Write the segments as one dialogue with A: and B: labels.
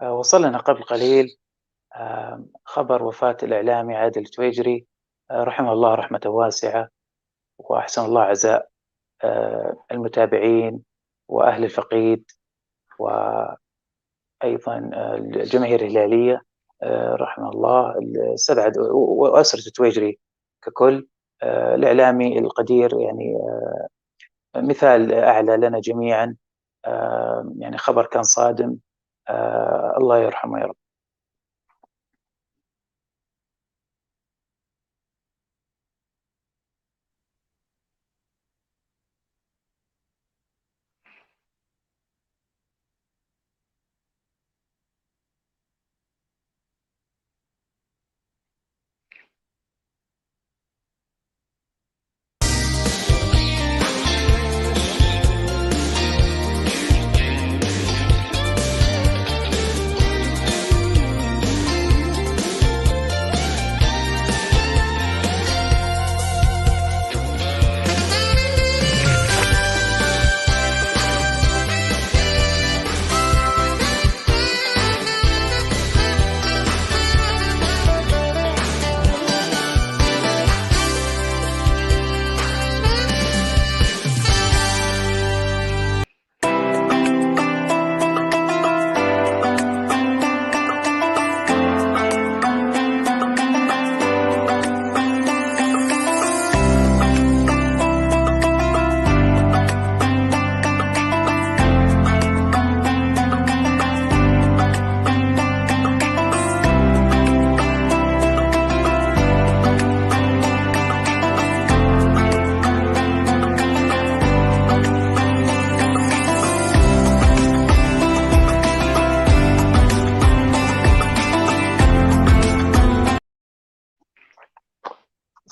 A: وصل لنا قبل قليل خبر وفاة الإعلامي عادل التويجري، رحمه الله رحمة واسعة، وأحسن الله عزاء المتابعين وأهل الفقيد وأيضا الجماهير الهلالية، رحمه الله. استبعد وأسرة التويجري ككل. الإعلامي القدير يعني مثال أعلى لنا جميعا، يعني خبر كان صادم. الله يرحمه يا رب.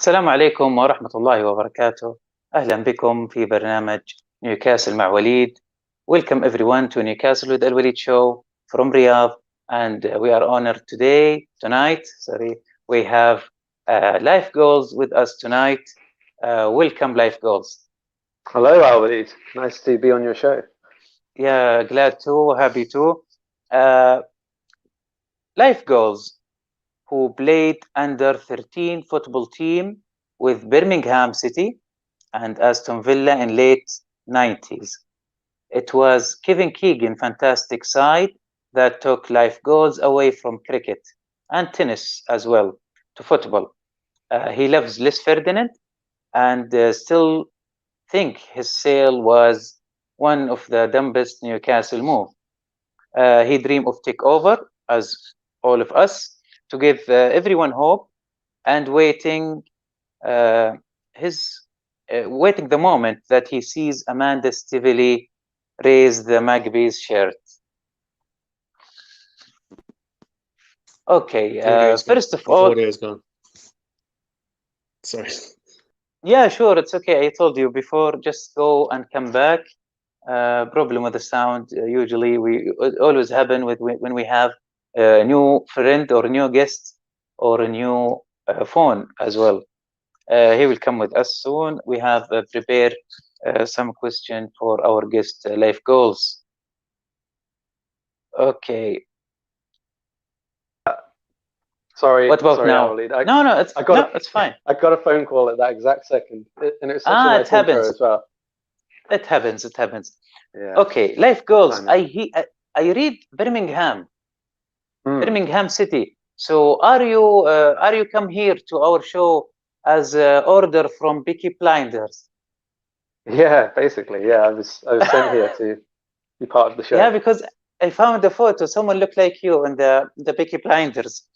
A: السلام عليكم ورحمة الله وبركاته. أهلا بكم في برنامج نيوكاسل مع وليد. Welcome everyone to Newcastle with Alwaleed show from Riyadh, and we are honored tonight, we have Life Goals with us tonight. Welcome Life Goals.
B: Hello Alwaleed, nice to be on your show.
A: Yeah, glad to, happy to. Life Goals, who played under 13 football team with Birmingham City and Aston Villa in late 90s. It was Kevin Keegan fantastic side that took Life Goals away from cricket and tennis as well to football. He loves Les Ferdinand and still think his sale was one of the dumbest Newcastle move. He dreamed of takeover as all of us, to give everyone hope, and waiting the moment that he sees Amanda Stively raise the Magpies shirt. Okay, first of all,
C: audio is gone. Sorry.
A: Yeah, sure, it's okay. I told you before, just go and come back. Problem with the sound, usually it always happen when we have a new friend or a new guest or a new phone as well. He will come with us soon. We have prepared some question for our guest, Life Goals. Okay.
B: Sorry.
A: What about
B: sorry,
A: now?
B: Alwaleed.
A: No, it's fine.
B: I got a phone call at that exact second, and it was such a nice
A: happens.
B: intro as well.
A: It happens.
B: Yeah.
A: Okay, Life Goals. I read Birmingham. Birmingham City. So are you come here to our show as order from Peaky Blinders?
B: Yeah, basically. Yeah, I was sent here to be part of the show.
A: Yeah, because I found the photo. Someone looked like you in the Peaky Blinders.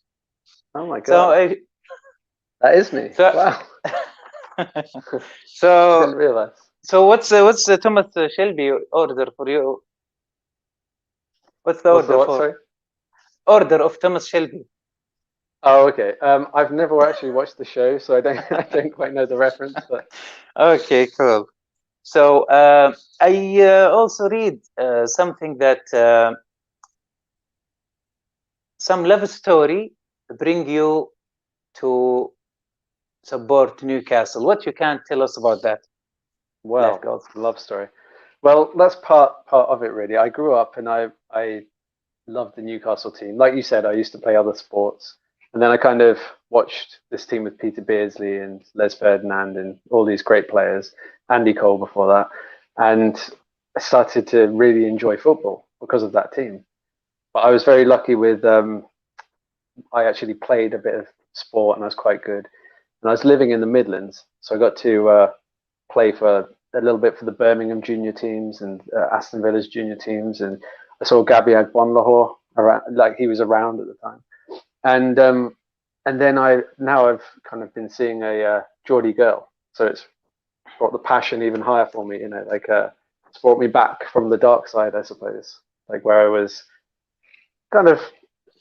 B: Oh my god!
A: So
B: that is me. Wow.
A: So
B: I didn't realize.
A: So what's Thomas Shelby order for you? What's the order for?
B: Sorry?
A: Order of Thomas Shelby.
B: Oh, okay. I've never actually watched the show, so I don't quite know the reference. But
A: okay, cool. So I also read something that some love story bring you to support Newcastle. What you can tell us about that?
B: Well, love story. Well, that's part of it really. I grew up and I loved the Newcastle team. Like you said, I used to play other sports, and then I kind of watched this team with Peter Beardsley and Les Ferdinand and all these great players, Andy Cole before that, and I started to really enjoy football because of that team. But I was very lucky with I actually played a bit of sport and I was quite good. And I was living in the Midlands, so I got to play for a little bit for the Birmingham junior teams and Aston Villa's junior teams, and I saw Gabby Agbonlahor around, like he was around at the time, and then I've kind of been seeing a Geordie girl, so it's brought the passion even higher for me, like it's brought me back from the dark side, I suppose, like where I was kind of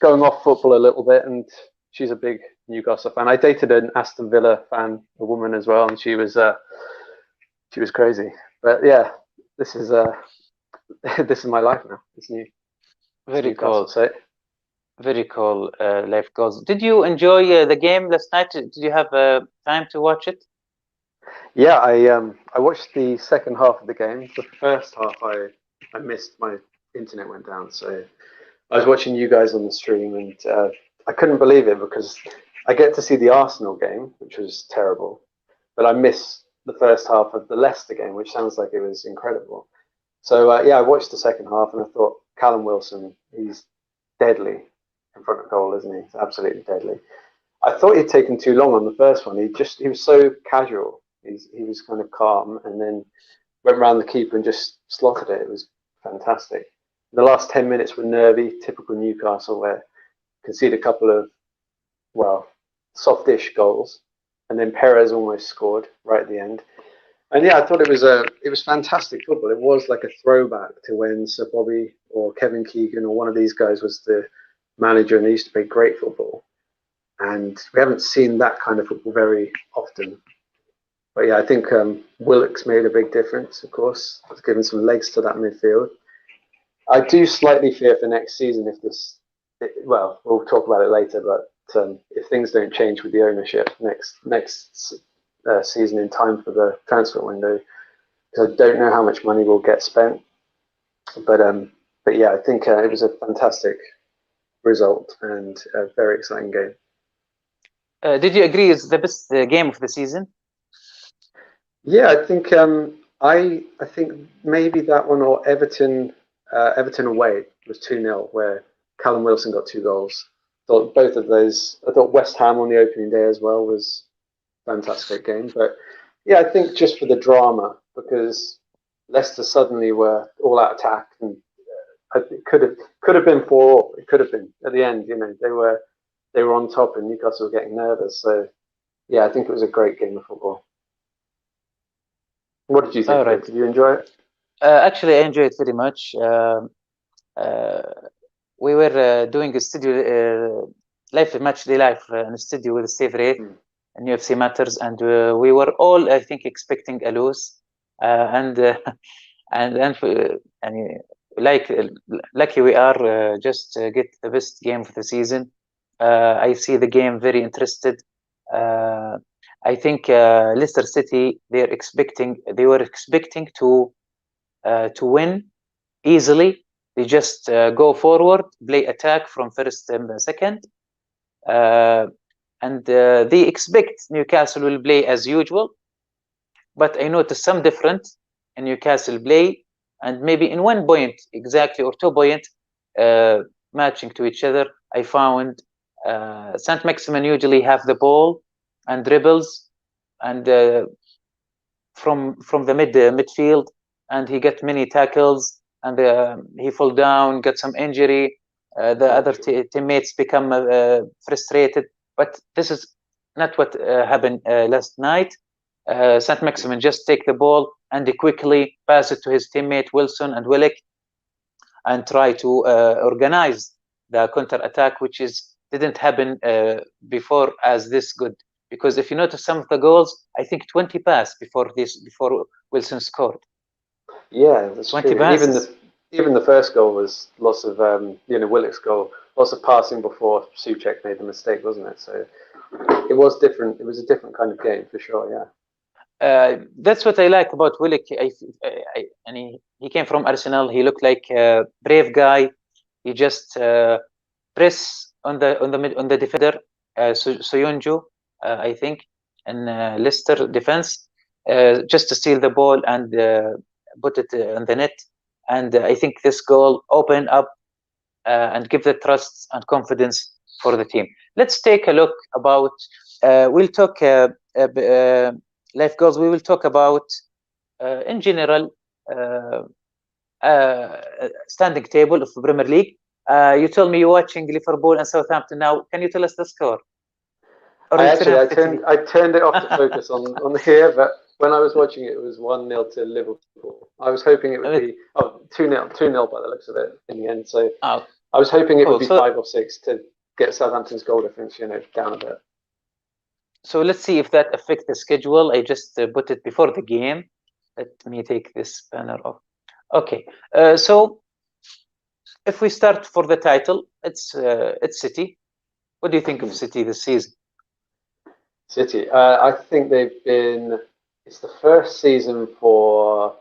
B: going off football a little bit, and she's a big Newcastle fan. I dated an Aston Villa fan, a woman as well, and she was crazy. But yeah, this is this is my life now. It's new.
A: Very
B: Newcastle,
A: cool.
B: so
A: Very cool. Life goals. Did you enjoy the game last night? Did you have time to watch it?
B: yeah, I watched the second half of the game. The first half I missed. My internet went down, so I was watching you guys on the stream, and I couldn't believe it because I get to see the Arsenal game, which was terrible, but I missed the first half of the Leicester game, which sounds like it was incredible. So yeah, I watched the second half and I thought Callum Wilson, he's deadly in front of goal, isn't he? He's absolutely deadly. I thought he'd taken too long on the first one. He was so casual. He was kind of calm, and then went around the keeper and just slotted it. It was fantastic. The last 10 minutes were nervy, typical Newcastle, where concede a couple of, well, softish goals, and then Perez almost scored right at the end. And yeah, I thought it was fantastic football. It was like a throwback to when Sir Bobby or Kevin Keegan or one of these guys was the manager, and they used to play great football. And we haven't seen that kind of football very often. But yeah, I think Willock's made a big difference, of course. It's given some legs to that midfield. I do slightly fear for next season if well, we'll talk about it later, but if things don't change with the ownership next season in time for the transfer window, because I don't know how much money will get spent. But yeah, I think it was a fantastic result and a very exciting game.
A: Did you agree it's the best game of the season?
B: Yeah, I think I think maybe that one or Everton away was 2-0, where Callum Wilson got 2 goals. Thought both of those. I thought West Ham on the opening day as well was a fantastic game. But yeah, I think just for the drama, because Leicester suddenly were all out attack, and it could have been 4-4. It could have been at the end. They were on top, and Newcastle were getting nervous. So yeah, I think it was a great game of football. What did you think?
A: Right.
B: Did you enjoy it?
A: Actually, I enjoyed it very much. We were doing a studio live match day live in the studio with Steve Ray and UFC Matters, and we were all, I think, expecting a lose, and lucky we are just get the best game of the season. I see the game very interested. I think Leicester City they were expecting to win easily. They just go forward, play attack from first and second, and they expect Newcastle will play as usual. But I noticed some different in Newcastle play, and maybe in 1 point exactly or 2 points matching to each other. I found Saint Maximin usually have the ball and dribbles, and from the midfield, and he get many tackles, and he fall down, get some injury. The other teammates become frustrated. But this is not what happened last night. Saint Maximin just take the ball and he quickly pass it to his teammate Wilson and Willock, and try to organize the counter attack, which didn't happen before as this good. Because if you notice some of the goals, I think 20 passed before Wilson scored.
B: Yeah, that's 20 true. And even the first goal was lots of Willock's goal, lots of passing before Souček made the mistake, wasn't it? So it was different. It was a different kind of game for sure. Yeah.
A: That's what I like about Willock. And he came from Arsenal. He looked like a brave guy. You just press on the defender, Soyuncu, I think, and Leicester defense, just to steal the ball and put it on the net. And I think this goal opened up and give the trust and confidence for the team. Let's take a look about. We'll talk live goals. We will talk about in general standing table of the Premier League. You told me you're watching Liverpool and Southampton now. Can you tell us the score?
B: I turned it off to focus on here, but when I was watching it, it was 1-0 to Liverpool. I was hoping it would be 2-0 by the looks of it in the end. So I was hoping it would be 5 or 6 to get Southampton's goal difference, down a bit.
A: So let's see if that affects the schedule. I just put it before the game. Let me take this banner off. Okay, so if we start for the title, it's City. What do you think of City this season?
B: City, I think they've been. It's the first season for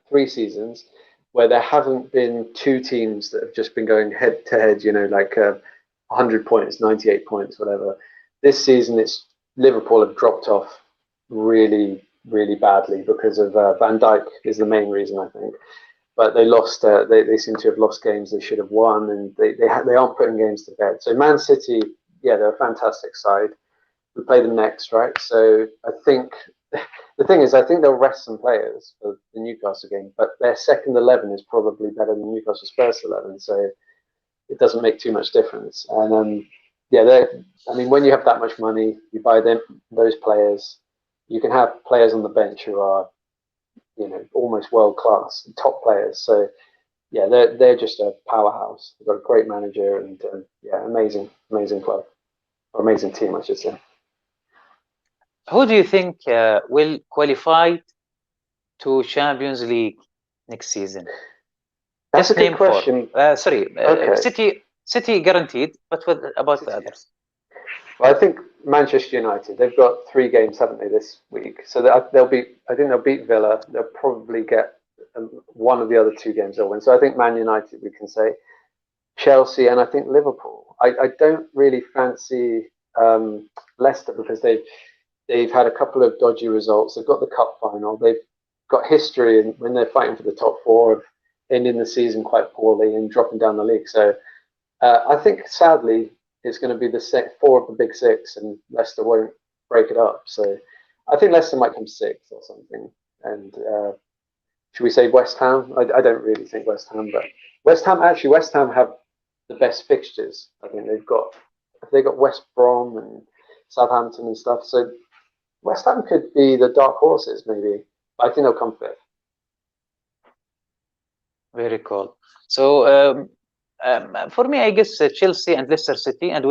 B: 3 seasons where there haven't been 2 teams that have just been going head to head. Like 100 points, 98 points, whatever. This season, it's Liverpool have dropped off really, really badly because of Van Dijk is the main reason, I think. But they lost. They seem to have lost games they should have won, and they aren't putting games to bed. So Man City, yeah, they're a fantastic side. We play them next, right? So I think the thing is, I think they'll rest some players for the Newcastle game, but their second 11 is probably better than Newcastle's first 11, so it doesn't make too much difference. And yeah, I mean, when you have that much money, you buy those players. You can have players on the bench who are, almost world class, top players. So yeah, they're just a powerhouse. They've got a great manager and yeah, amazing club, or amazing team, I should say.
A: Who do you think will qualify to Champions League next season?
B: That's a good question.
A: Okay. City guaranteed, but what about City, the others?
B: Well, I think Manchester United. They've got 3 games, haven't they, this week? So they'll beat. I think they'll beat Villa. They'll probably get one of the other 2 games they'll win. So I think Man United, we can say, Chelsea, and I think Liverpool. I don't really fancy Leicester because they've had a couple of dodgy results. They've got the cup final. They've got history, and when they're fighting for the top 4 of ending the season quite poorly and dropping down the league. So I think sadly it's going to be the 4 of the big 6, and Leicester won't break it up. So I think Leicester might come 6th or something. And should we say West Ham? I don't really think West Ham, but West Ham have the best fixtures. I think they've got West Brom and Southampton and stuff. So West Ham could be the dark horses, maybe. But I think they'll come 5th.
A: Very cool. So for me, I guess Chelsea and Leicester City and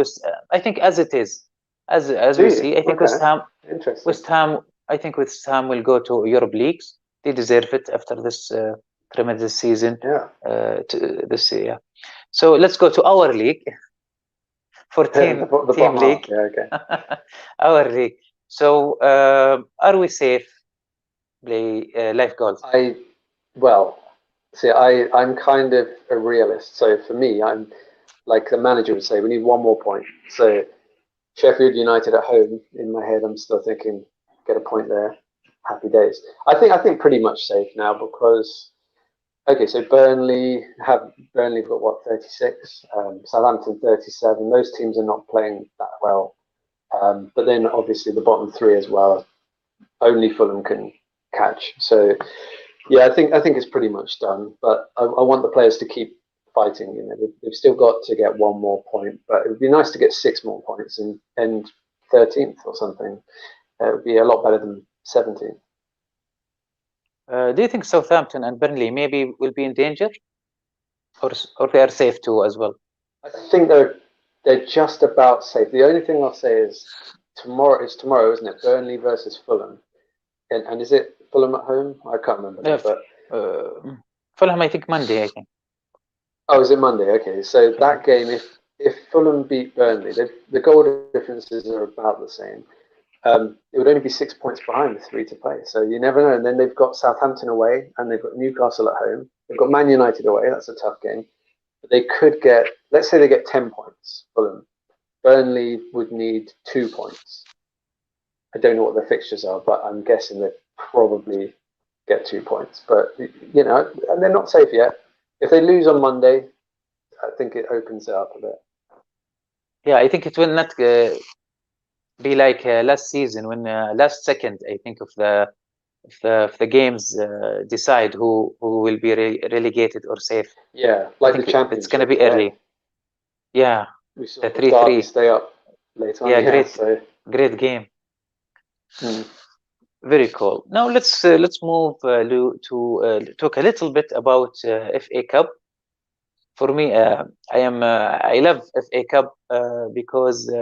A: I think as it is, as we see, I think West Ham.
B: Interesting.
A: I think West Ham will go to Europe leagues. They deserve it after this tremendous season.
B: Yeah.
A: This year. So let's go to our league. 14
B: the
A: team league.
B: Yeah, okay.
A: Our league. So are we safe? Play life goals.
B: I'm kind of a realist. So for me, I'm like the manager would say, we need 1 more point. So Sheffield United at home, in my head, I'm still thinking, get a point there. Happy days. I think pretty much safe now because, okay, so Burnley have got what, 36, Southampton 37. Those teams are not playing that well. But then obviously the bottom 3 as well. Only Fulham can catch. So yeah, I think it's pretty much done. But I want the players to keep fighting. They've still got to get 1 more point. But it would be nice to get 6 more points and end 13th or something. It would be a lot better than 17th.
A: Do you think Southampton and Burnley maybe will be in danger, or they are safe too as well?
B: I think they're just about safe. The only thing I'll say is tomorrow, isn't it? Burnley versus Fulham, and is it Fulham at home? I can't remember.
A: But Fulham, I think Monday. I think.
B: Oh, is it Monday? Okay, so that game, if Fulham beat Burnley, the goal differences are about the same. It would only be 6 points behind with 3 to play. So you never know. And then they've got Southampton away, and they've got Newcastle at home. They've got Man United away. That's a tough game. They could get, let's say they get 10 points. Fulham. Burnley would need 2 points. I don't know what the fixtures are, but I'm guessing they probably get 2 points. But, you know, and they're not safe yet. If they lose on Monday, I think it opens it up a bit.
A: Yeah, I think it will not be like last season when last second, I think, of the games decide who will be relegated or safe.
B: Yeah, like the Championship.
A: It's going to be early. Yeah,
B: we saw
A: the
B: Derby
A: 3-3
B: stay up later on.
A: Yeah,
B: Yeah,
A: great game.
B: Mm.
A: Very cool. Now let's move to talk a little bit about FA Cup. For me, I love FA Cup because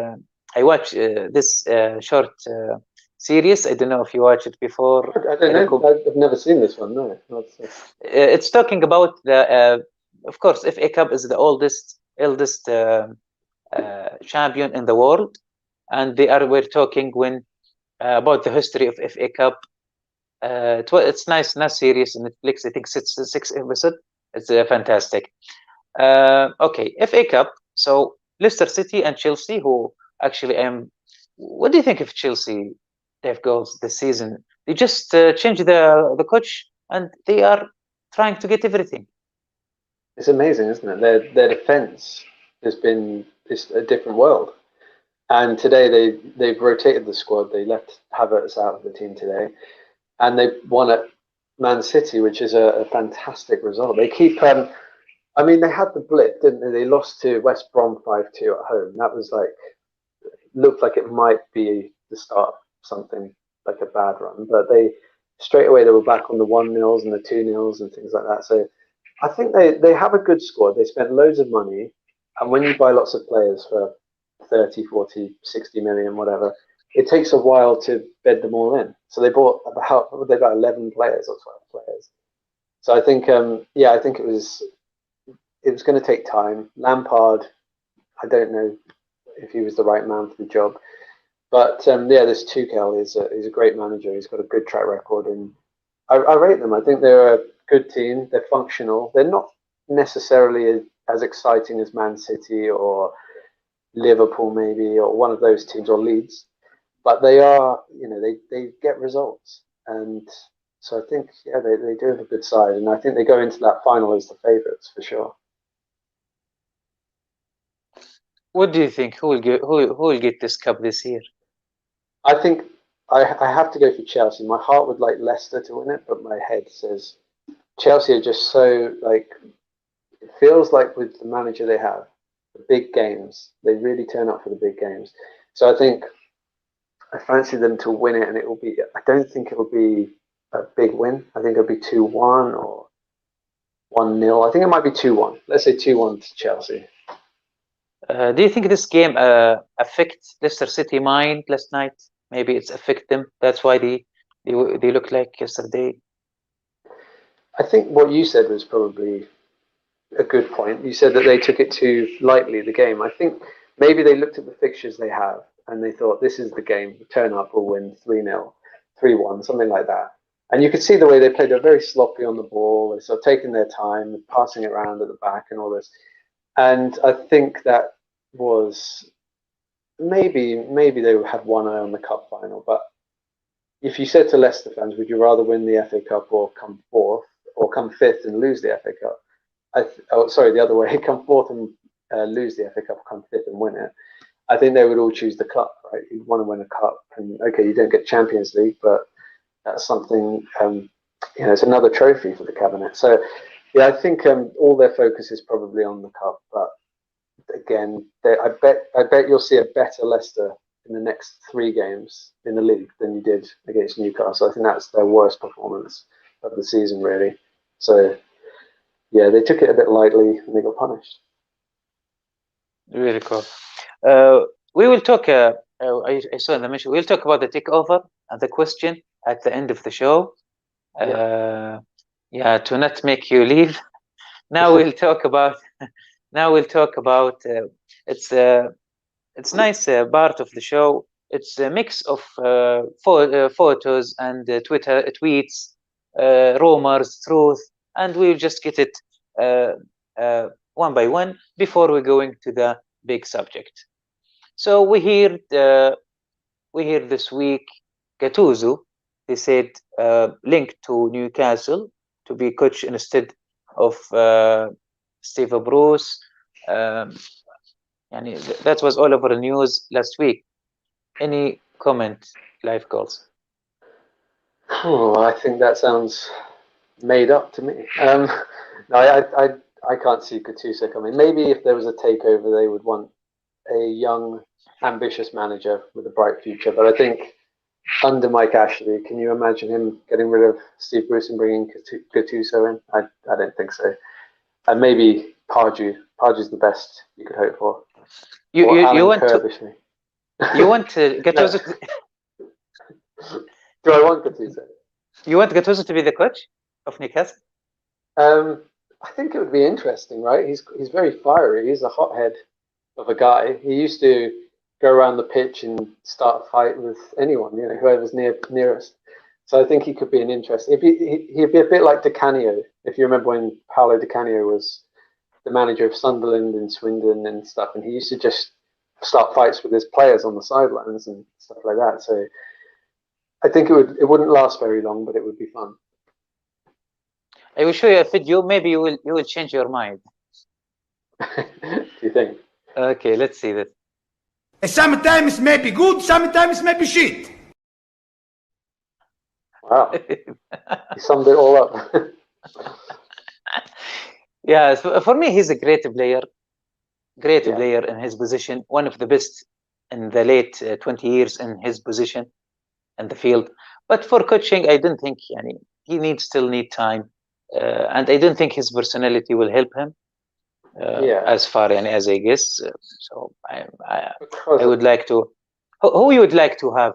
A: I watch this short series. I don't know if you watched it before.
B: I don't know. I've never seen this one. No.
A: It's talking about of course, FA Cup is the eldest champion in the world, and we're talking about the history of FA Cup. It's nice series on Netflix. I think six episodes. It's fantastic. Okay, FA Cup. So Leicester City and Chelsea, who actually what do you think of Chelsea? They've goals this season. They just changed the coach, and they are trying to get everything.
B: It's amazing, isn't it? Their defense has been a different world. And today they've rotated the squad. They left Havertz out of the team today, and they won at Man City, which is a fantastic result. They keep. I mean, they had the blip, didn't they? They lost to West Brom 5-2 at home. That was looked like it might be the start of something like a bad run, but straight away they were back on the 1-0s and the 2-0s and things like that. So I think they have a good squad. They spent loads of money, and when you buy lots of players for 30, 40, 60 million, whatever, it takes a while to bed them all in. So they bought about 11 players or 12 players. So I think, I think it was going to take time. Lampard, I don't know if he was the right man for the job, but this Tuchel is a great manager. He's got a good track record, and I rate them. I think they're a good team. They're functional. They're not necessarily as exciting as Man City or Liverpool maybe, or one of those teams, or Leeds, but they are, they get results, and so I think they do have a good side, and I think they go into that final as the favourites for sure.
A: What do you think? Who will get this cup this year?
B: I think I have to go for Chelsea. My heart would like Leicester to win it, but my head says Chelsea are just so it feels like with the manager they have, the big games, they really turn up for the big games. So I think I fancy them to win it, and it will be. I don't think it will be a big win. I think it'll be 2-1 or 1-0. I think it might be 2-1. Let's say 2-1 to Chelsea.
A: Do you think this game affects Leicester City mind last night? Maybe it's affect them. That's why they look like yesterday.
B: I think what you said was probably a good point. You said that they took it too lightly, the game. I think maybe they looked at the fixtures they have and they thought, this is the game. Turn up, we'll win 3-0, 3-1, something like that. And you could see the way they played. They're very sloppy on the ball. They're sort of taking their time, passing it around at the back and all this. And I think that was maybe they had one eye on the cup final. But if you said to Leicester fans, would you rather win the FA Cup or come fourth, or come fifth and lose the FA Cup? The other way, come fourth and lose the FA Cup, come fifth and win it. I think they would all choose the cup, right? You'd want to win a cup, and okay, you don't get Champions League, but that's something. It's another trophy for the cabinet. So, yeah, I think all their focus is probably on the cup. But again, I bet you'll see a better Leicester in the next 3 games in the league than you did against Newcastle. I think that's their worst performance of the season, really. So, yeah, they took it a bit lightly and they got punished.
A: Really cool. We will talk. I saw in the mention. We'll talk about the takeover and the question at the end of the show. To not make you leave. Now we'll talk about. It's nice part of the show. It's a mix of photos and Twitter tweets, rumors, truth, and we'll just get it one by one before we're going to the big subject. So we hear this week Gattuso, he said, linked to Newcastle to be coach instead of Steve Bruce. That was all over the news last week. Any comment, Live Goals?
B: Oh, I think that sounds made up to me. No, I can't see Gattuso coming. Maybe if there was a takeover, they would want a young, ambitious manager with a bright future. But I think under Mike Ashley, can you imagine him getting rid of Steve Bruce and bringing Gattuso in? I don't think so. And maybe Pardew. Pardew's the best you could hope for.
A: You want
B: Gattuso?
A: Do
B: I want Gattuso?
A: You want Gattuso to be the coach of Newcastle?
B: I think it would be interesting, right? He's very fiery. He's a hothead of a guy. He used to go around the pitch and start a fight with anyone, whoever's nearest. So I think he could be an interesting. He'd be a bit like Di Canio, if you remember when Paolo Di Canio was the manager of Sunderland and Swindon and stuff, and he used to just start fights with his players on the sidelines and stuff like that. So I think it wouldn't last very long, but it would be fun.
A: I will show you a video. Maybe you will change your mind.
B: Do you think?
A: Okay, let's see that.
C: Sometimes may be good, sometimes may be shit.
B: Wow, you summed it all up.
A: Yeah, for me, he's a great player. Player in his position, one of the best in the late 20 years in his position in the field. But for coaching, I don't think he still need time, and I don't think his personality will help him as far as I guess. So I would like to. Who you would like to have?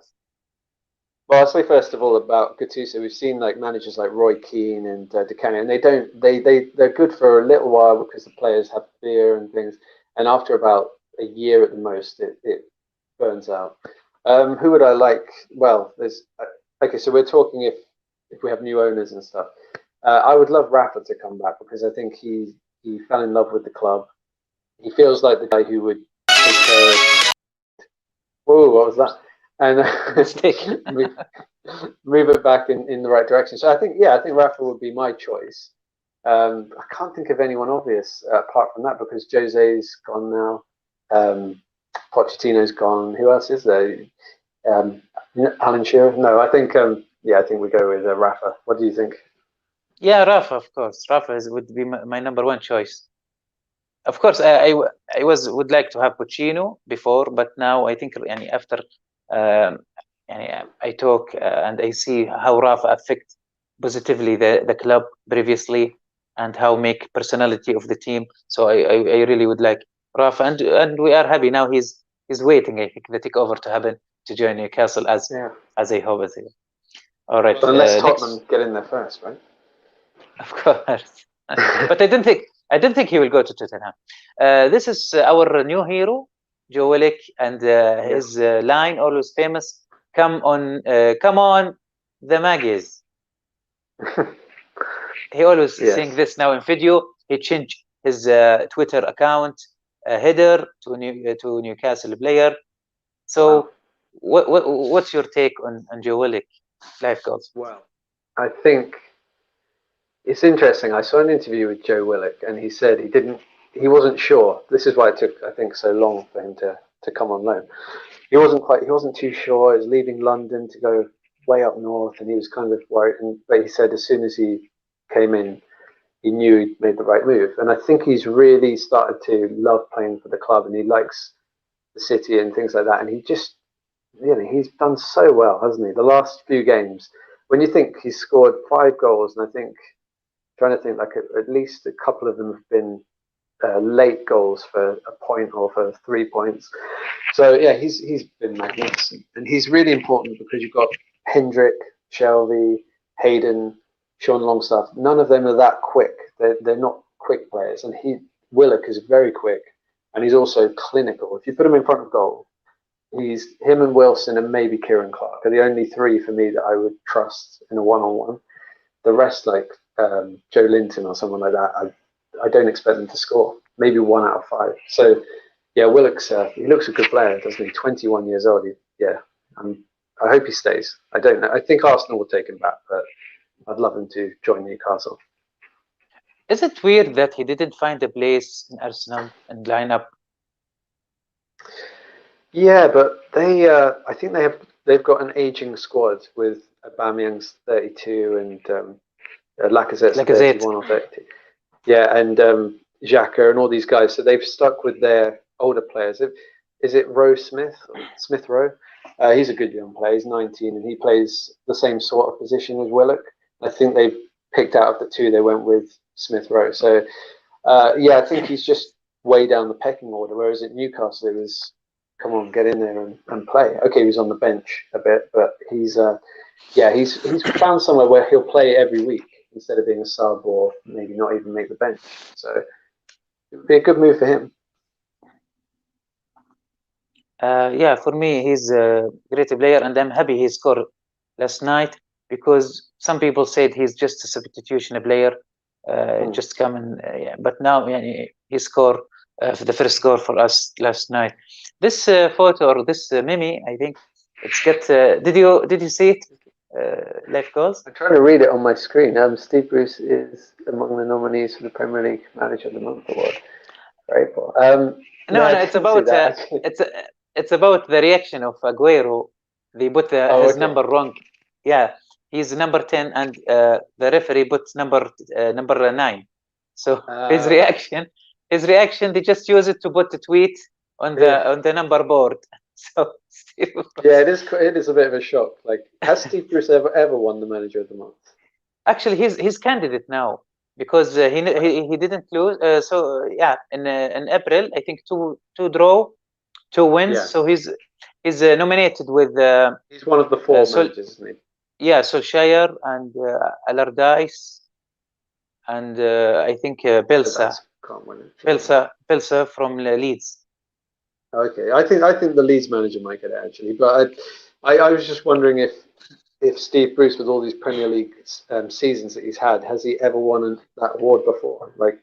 B: Well, I'll say first of all about Gattuso. We've seen managers like Roy Keane and Di Canio, and they're good for a little while because the players have fear and things. And after about a year at the most, it burns out. Who would I like? Well, so we're talking if we have new owners and stuff. I would love Rafa to come back because I think he fell in love with the club. He feels like the guy who would take care of. Whoa, what was that? And move it back in the right direction. So I think Rafa would be my choice. I can't think of anyone obvious apart from that because Jose's gone now. Pochettino's gone. Who else is there? Alan Shearer? No, I think I think we go with Rafa. What do you think?
A: Yeah, Rafa, of course. Rafa would be my number one choice. Of course, I would like to have Pochettino before, but now I think after I talk and I see how Rafa affect positively the club previously and how make personality of the team. So I really would like Rafa, and we are happy now. He's waiting. I think the takeover to happen to join Newcastle as I hope. All right.
B: Well, unless Tottenham get in there first, right?
A: Of course, but I don't think he will go to Tottenham. This is our new hero, Joe Willock, and his line always famous. Come on, the Maggies. He always saying this now in video. He changed his Twitter account header to Newcastle player. So, what's your take on Joe Willock? Life goals.
B: Well, I think it's interesting. I saw an interview with Joe Willock, and he said he wasn't sure. This is why it took, I think, so long for him to come on loan. He wasn't too sure. He was leaving London to go way up north, and he was kind of worried. But he said as soon as he came in, he knew he'd made the right move. And I think he's really started to love playing for the club, and he likes the city and things like that. And he just, he's done so well, hasn't he? The last few games, when you think he's scored 5 goals, and I think, trying to think, at least a couple of them have been late goals for a point or for 3 points. So yeah, he's been magnificent, and he's really important because you've got Hendrick, Shelby, Hayden, Sean Longstaff. None of them are that quick. They're not quick players, and Willock is very quick, and he's also clinical. If you put him in front of goal, him and Wilson and maybe Kieran Clark are the only 3 for me that I would trust in a one-on-one. The rest, like Joe Linton or someone like that, I don't expect them to score. maybe 1 out of 5. So yeah, Willock's he looks a good player, doesn't he? 21 years old. I hope he stays. I don't know. I think Arsenal will take him back, but I'd love him to join Newcastle.
A: Is it weird that he didn't find a place in Arsenal and line up?
B: Yeah, but I think they've got an aging squad with Aubameyang's 32 and Lacazette's 31 or 32. Yeah, and Xhaka and all these guys. So they've stuck with their older players. Is it Rowe Smith? Smith Rowe? He's a good young player. He's 19 and he plays the same sort of position as Willock. I think they've picked out of the two, they went with Smith Rowe. So yeah, I think he's just way down the pecking order. Whereas at Newcastle, it was, come on, get in there and play. Okay, he was on the bench a bit, but he's found somewhere where he'll play every week instead of being a sub or maybe not even make the bench. So it would be a good move for him.
A: Yeah, for me, he's a great player, and I'm happy he scored last night because some people said he's just a substitution player, just coming. Yeah, but now he scored the first goal for us last night. This photo or this meme, I think it's got. Did you see it? Live Goals.
B: I'm trying to read it on my screen. Steve Bruce is among the nominees for the Premier League Manager of the Month award. Right,
A: no, it's about it's about the reaction of Aguero. They put his number wrong. Yeah, he's number 10, and the referee puts number 9. So his reaction, they just use it to put the tweet on the number board. So
B: yeah, it is a bit of a shock. Like, has Steve Bruce ever won the Manager of the Month?
A: Actually, he's candidate now because he didn't lose. So yeah, in April, I think two draw, 2 wins. Yeah. So he's nominated with.
B: He's one of the 4 managers, isn't he?
A: Yeah, Solskjaer and Allardyce, and I think Bielsa.
B: Can't win it.
A: Bielsa from Leeds.
B: Okay, I think the Leeds manager might get it actually, but I was just wondering if Steve Bruce, with all these Premier League seasons that he's had, has he ever won that award before? Like,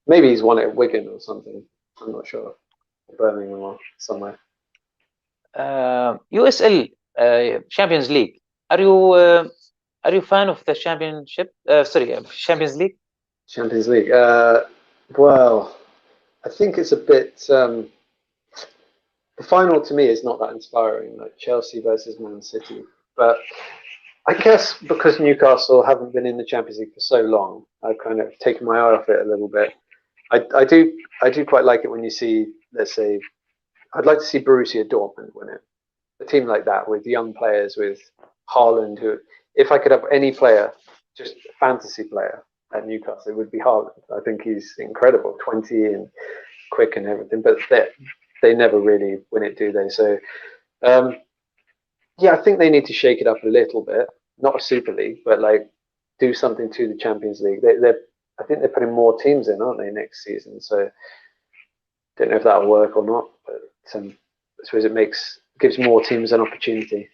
B: maybe he's won it at Wigan or something. I'm not sure. Birmingham or somewhere.
A: USL Champions League. Are you fan of the championship? Champions League.
B: Champions League. Well, I think it's a bit. The final to me is not that inspiring, like Chelsea versus Man City. But I guess because Newcastle haven't been in the Champions League for so long, I've kind of taken my eye off it a little bit. I do quite like it when you see, let's say, I'd like to see Borussia Dortmund win it. A team like that with young players, with Haaland, who, if I could have any player, just a fantasy player at Newcastle, it would be Haaland. I think he's incredible, 20 and quick and everything, but they never really win it, do they? So, yeah, I think they need to shake it up a little bit. Not a Super League, but like do something to the Champions League. I think they're putting more teams in, aren't they, next season? So, don't know if that'll work or not, but I suppose it gives more teams an opportunity.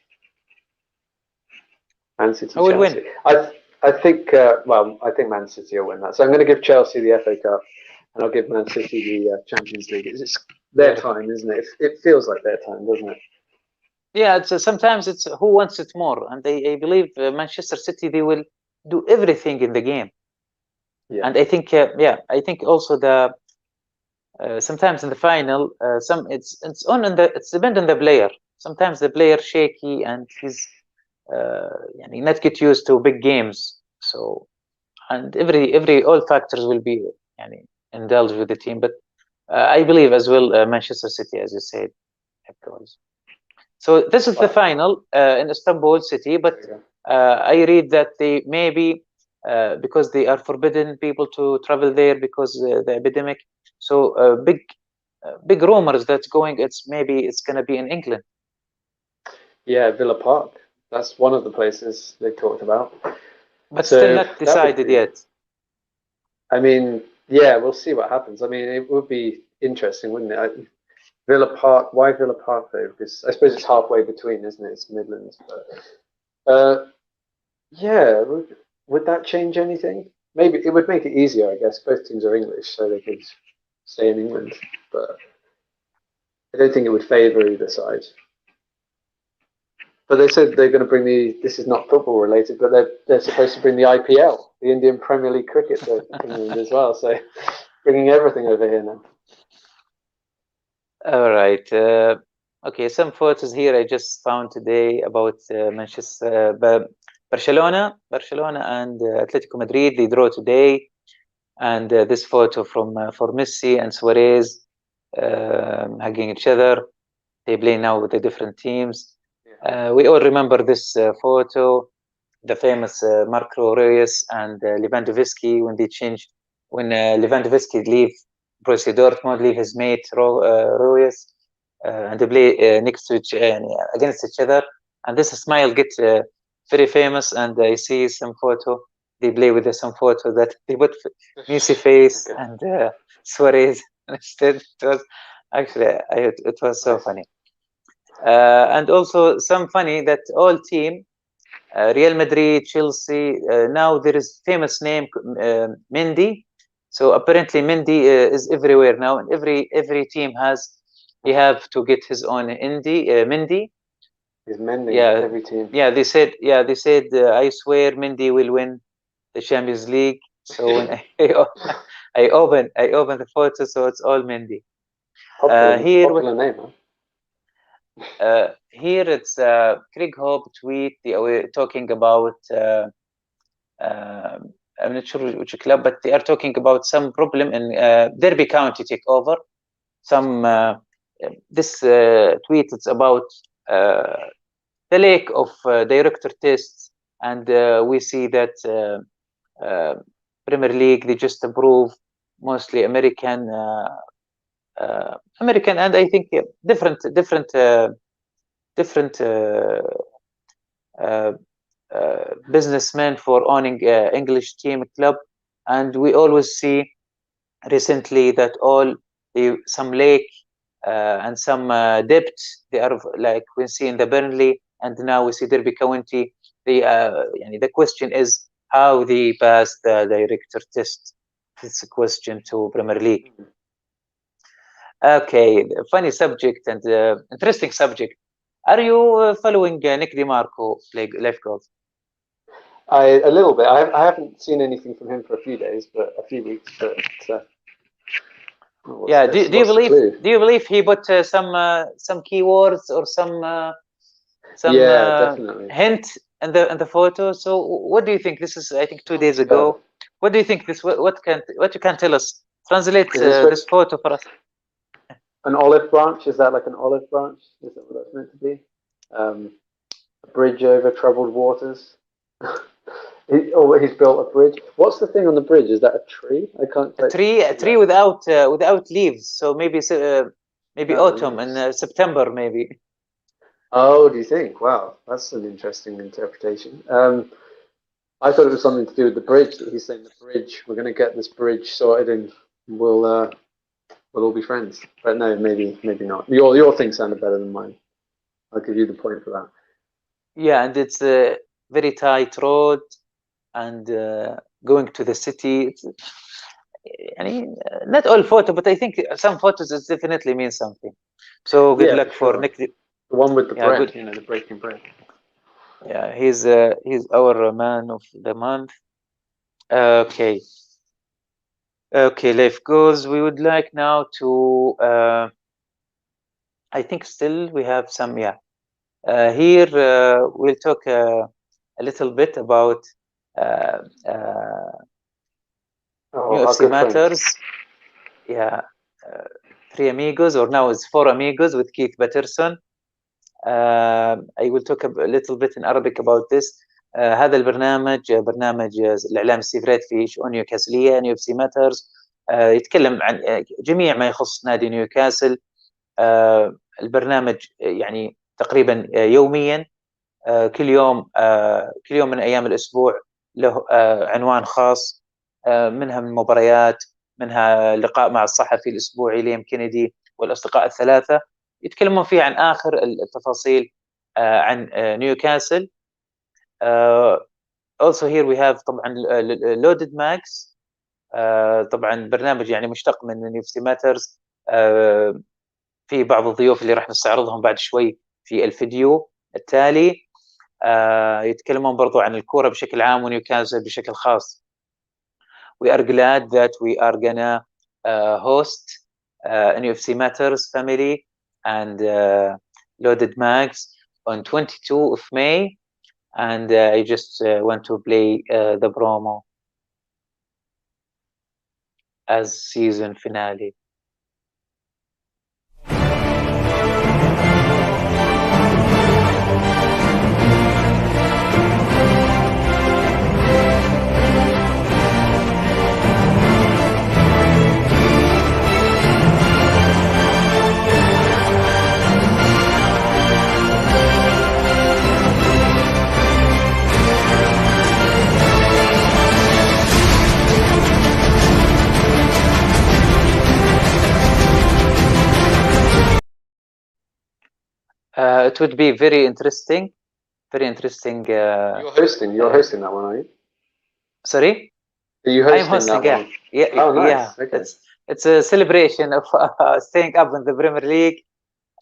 B: Man City,
A: who will win?
B: I think I think Man City will win that. So I'm going to give Chelsea the FA Cup, and I'll give Man City the Champions League. It's their time, isn't it? It feels like their time, doesn't it?
A: Yeah, sometimes it's who wants it more, and I believe Manchester City, they will do everything in the game. Yeah. And I think I think also the sometimes in the final, it's depends on the player. Sometimes the player shaky and he's not get used to big games. So, and all factors will be indulged with the team. But I believe as well Manchester City, as you said, have goals. So this is the final in Istanbul City, but I read that they maybe because they are forbidden people to travel there because the epidemic. So big rumors that's going. It's going to be in England.
B: Yeah, Villa Park. That's one of the places they talked about,
A: but still not decided yet.
B: I mean, yeah, we'll see what happens. I mean, it would be interesting, wouldn't it? Villa Park. Why Villa Park though? Because I suppose it's halfway between, isn't it? It's Midlands, but yeah. Would that change anything? Maybe it would make it easier. I guess both teams are English, so they could stay in England, but I don't think it would favour either side. But they said they're going to bring this is not football related, but they're supposed to bring the IPL, the Indian Premier League cricket, to England as well. So bringing everything over here now.
A: All right. Okay, some photos here I just found today about Manchester, Barcelona and Atletico Madrid. They draw today, and this photo from for Messi and Suarez hugging each other. They play now with the different teams. We all remember this photo, the famous Marco Reus and Lewandowski when Lewandowski leave Borussia Dortmund, leave his mate Reus, and they play next to against each other. And this smile gets very famous. And I see some photo. They play with some photo that they put Messi face and Suarez instead. It was actually it was so funny. And also some funny that all team, Real Madrid, Chelsea, now there is famous name Mendy. So apparently Mendy is everywhere now, and every team he have to get his own Mendy.
B: He's mending every team.
A: Yeah, they said I swear Mendy will win the Champions League. So when I open the photo, so it's all Mendy.
B: Popular name, huh?
A: Here it's Craig Hope tweet. They were talking about I'm not sure which club, but they are talking about some problem in Derby County takeover. Some this tweet it's about the lack of director tests, and we see that Premier League they just approve mostly American, and I think different businessmen for owning English team club, and we always see recently that all some lack and some debt they are like we see in the Burnley, and now we see Derby County. The question is how they pass the director test. It's a question to Premier League. Okay, funny subject and interesting subject. Are you following Nick DiMarco live goals?
B: A little bit. I haven't seen anything from him for a few days, but a few weeks. But
A: yeah, do you believe he put some keywords or some
B: definitely
A: hint in the photo? So what do you think? This is I think 2 days ago. What do you think this? What you can tell us? Translate this photo for us.
B: An olive branch, is that like an olive branch? Is that what that's meant to be? A bridge over troubled waters. He's built a bridge. What's the thing on the bridge? Is that a tree? I can't.
A: A tree without leaves. So maybe autumn, nice. And September maybe.
B: Oh, do you think? Wow, that's an interesting interpretation. I thought it was something to do with the bridge. That he's saying the bridge. We're going to get this bridge sorted, and we'll all be friends. But no, maybe not. Your thing sounded better than mine. I'll give you the point for that.
A: Yeah, and it's a very tight road, and going to the city. Not all photo, but I think some photos it definitely means something. So good luck for Nick.
B: The one with the bread, the breaking bread.
A: Yeah, he's our man of the month. Okay, life goals. We would like now to. I think still we have some. Yeah, here we'll talk a little bit about UFC matters. Friends. Yeah, 3 amigos, or now it's 4 amigos with Keith Patterson. I will talk a little bit in Arabic about this. هذا برنامج الإعلام السيفرات في شؤون نيوكاسلية UFC Matters. يتكلم عن جميع ما يخص نادي نيوكاسل. البرنامج يعني تقريبا يوميا، كل يوم من أيام الأسبوع له عنوان خاص، منها من مباريات، منها لقاء مع الصحفي الأسبوعي ليام كينيدي والأصدقاء الثلاثة، يتكلمون فيه عن آخر التفاصيل عن طبعا برنامج يعني مشتق من UFC Matters. في بعض الضيوف اللي راح نستعرضهم بعد شوي في الفيديو التالي يتكلمون برضو عن الكورة بشكل عام ونيوكاسل بشكل خاص. We are glad that we are gonna host UFC Matters family and Loaded Mags on 22 of May, and I just want to play the promo as season finale. It would be very interesting.
B: You're hosting that one, are you?
A: Sorry?
B: Are you hosting
A: I'm hosting,
B: that one?
A: Yeah.
B: Oh, nice.
A: Yeah.
B: Okay.
A: It's a celebration of staying up in the Premier League,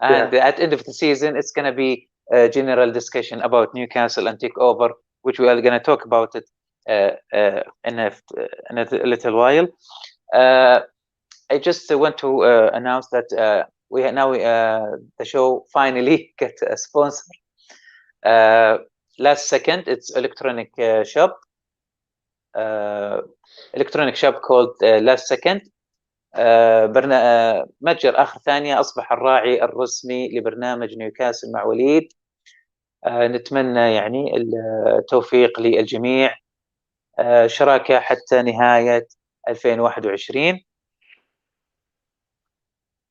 A: and at the end of the season, it's going to be a general discussion about Newcastle and takeover, which we are going to talk about it in a little while. I just want to announce that we now the show finally got a sponsor. Last second, it's electronic shop. electronic shop called Last Second. متجر آخر ثانية أصبح الراعي الرسمي لبرنامج نيوكاسل مع وليد. نتمنى يعني التوفيق للجميع. شراكة حتى نهاية 2021.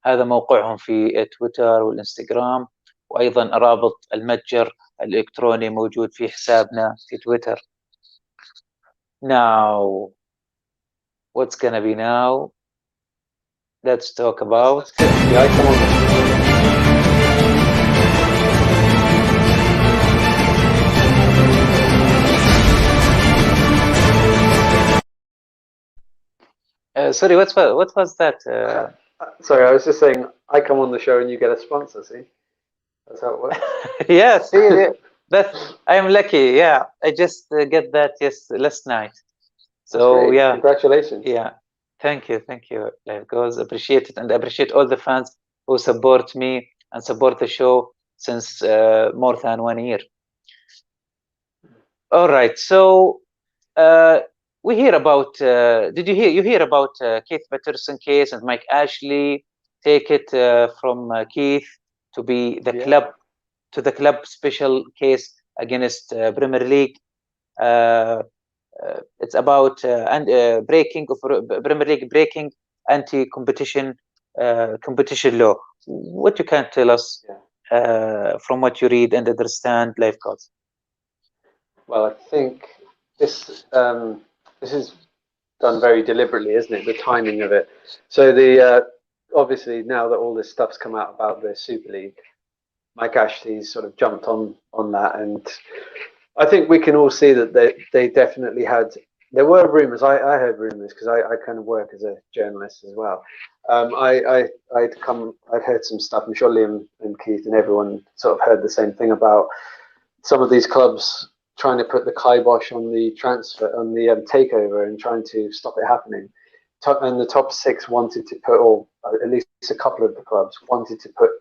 A: هذا موقعهم في تويتر والإنستغرام، وأيضا رابط المتجر الإلكتروني موجود في حسابنا في تويتر. Now, what's gonna be now? Let's talk about the icon on the sorry, what was that?
B: Sorry, I was just saying, I come on the show and you get a sponsor, see? That's how it works.
A: Yeah, see, I'm lucky. Yeah, I just get that last night. So yeah,
B: congratulations.
A: Yeah, thank you, Live Goals. Appreciate it, and appreciate all the fans who support me and support the show since more than 1 year. All right, so we hear about. Did you hear about Keith Patterson case and Mike Ashley take it from Keith to be the club special case against Premier League? It's about breaking of Premier League breaking anti-competition competition law. What you can tell us from what you read and understand, Live Goals?
B: Well, I think this is done very deliberately, isn't it? The timing of it. So the obviously now that all this stuff's come out about the Super League, Mike Ashley's sort of jumped on that, and I think we can all see that they definitely had. There were rumors. I heard rumors because I kind of work as a journalist as well. I'd heard some stuff. I'm sure Liam and Keith and everyone sort of heard the same thing about some of these clubs trying to put the kibosh on the transfer, on the takeover, and trying to stop it happening. And the top six wanted to put, or at least a couple of the clubs wanted to put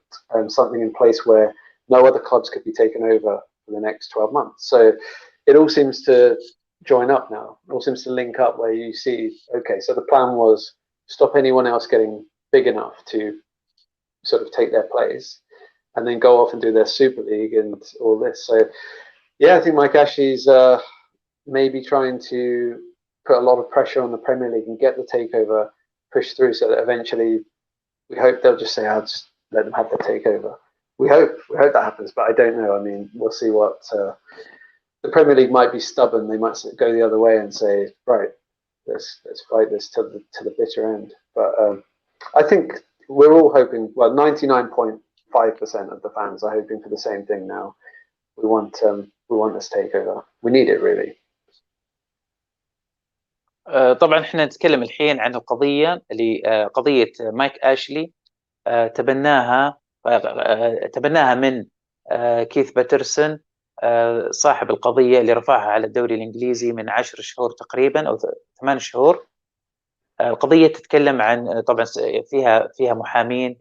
B: something in place where no other clubs could be taken over for the next 12 months. So it all seems to join up now. It all seems to link up where you see, okay, so the plan was stop anyone else getting big enough to sort of take their place and then go off and do their Super League and all this. So yeah, I think Mike Ashley's maybe trying to put a lot of pressure on the Premier League and get the takeover pushed through so that eventually we hope they'll just say, I'll just let them have the takeover. We hope that happens, but I don't know. I mean, we'll see what the Premier League might be stubborn. They might go the other way and say, right, let's fight this to the bitter end. But I think we're all hoping. Well, 99.5% of the fans are hoping for the same thing now. We want this takeover. We need it really.
A: طبعا احنا نتكلم الحين عن القضية اللي قضية مايك آشلي. تبناها من كيث باترسون، صاحب القضية اللي رفعها على الدوري الإنجليزي من 10 شهور تقريبا أو 8 شهور. القضية تتكلم عن، طبعا فيها محامين